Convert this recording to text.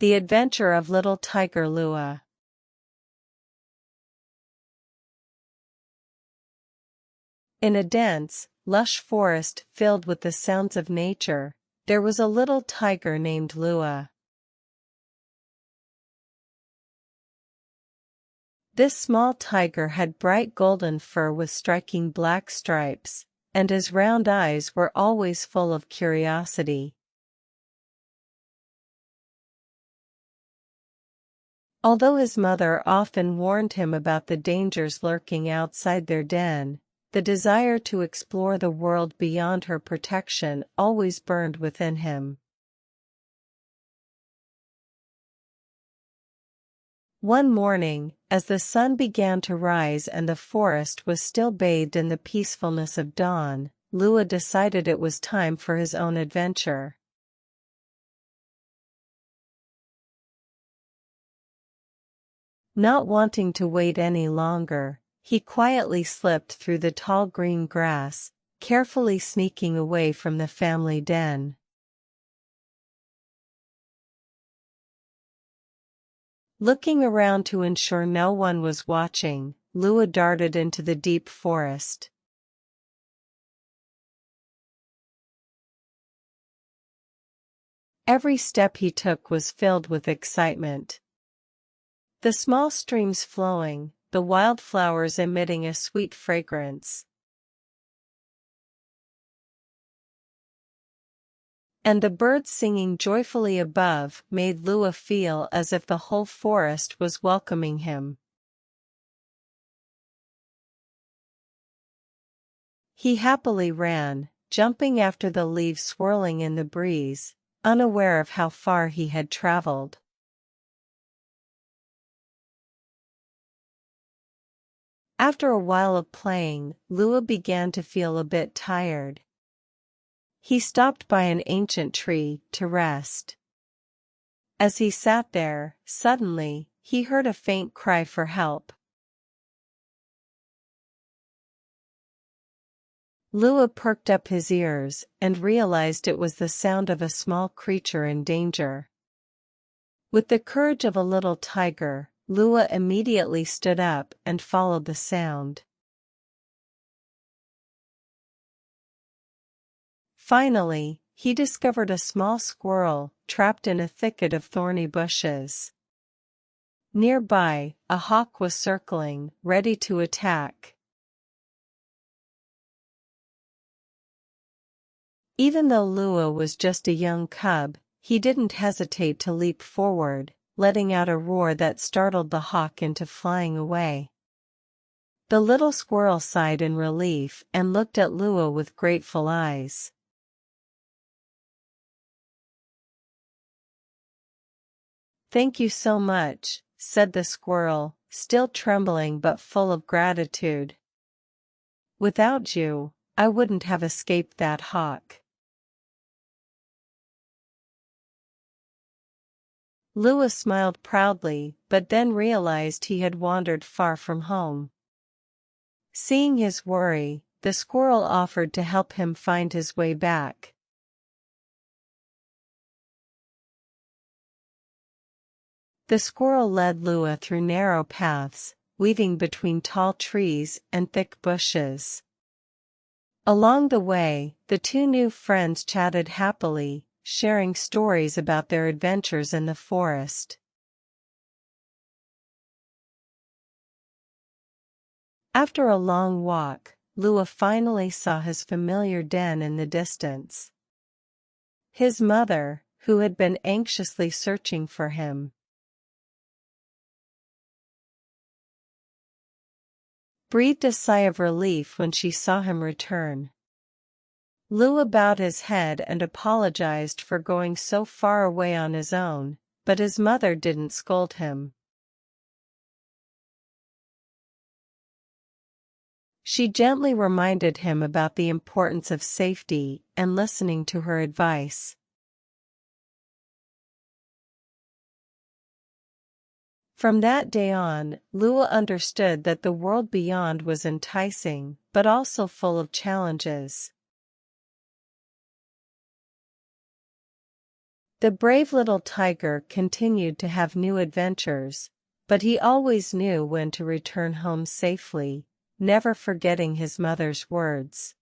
The Adventure of Little Tiger Lua. In a dense, lush forest filled with the sounds of nature, there was a little tiger named Lua. This small tiger had bright golden fur with striking black stripes, and his round eyes were always full of curiosity. Although his mother often warned him about the dangers lurking outside their den, the desire to explore the world beyond her protection always burned within him. One morning, as the sun began to rise and the forest was still bathed in the peacefulness of dawn, Lua decided it was time for his own adventure. Not wanting to wait any longer, he quietly slipped through the tall green grass, carefully sneaking away from the family den. Looking around to ensure no one was watching, Lua darted into the deep forest. Every step he took was filled with excitement. The small streams flowing, the wildflowers emitting a sweet fragrance, and the birds singing joyfully above made Lua feel as if the whole forest was welcoming him. He happily ran, jumping after the leaves swirling in the breeze, unaware of how far he had traveled. After a while of playing, Lua began to feel a bit tired. He stopped by an ancient tree to rest. As he sat there, suddenly, he heard a faint cry for help. Lua perked up his ears and realized it was the sound of a small creature in danger. With the courage of a little tiger, Lua immediately stood up and followed the sound. Finally, he discovered a small squirrel trapped in a thicket of thorny bushes. Nearby, a hawk was circling, ready to attack. Even though Lua was just a young cub, he didn't hesitate to leap forward, letting out a roar that startled the hawk into flying away. The little squirrel sighed in relief and looked at Lua with grateful eyes. "Thank you so much," said the squirrel, still trembling but full of gratitude. "Without you, I wouldn't have escaped that hawk." Lua smiled proudly, but then realized he had wandered far from home. Seeing his worry, the squirrel offered to help him find his way back. The squirrel led Lua through narrow paths, weaving between tall trees and thick bushes. Along the way, the two new friends chatted happily, sharing stories about their adventures in the forest. After a long walk, Lua finally saw his familiar den in the distance. His mother, who had been anxiously searching for him, breathed a sigh of relief when she saw him return. Lua bowed his head and apologized for going so far away on his own, but his mother didn't scold him. She gently reminded him about the importance of safety and listening to her advice. From that day on, Lua understood that the world beyond was enticing, but also full of challenges. The brave little tiger continued to have new adventures, but he always knew when to return home safely, never forgetting his mother's words.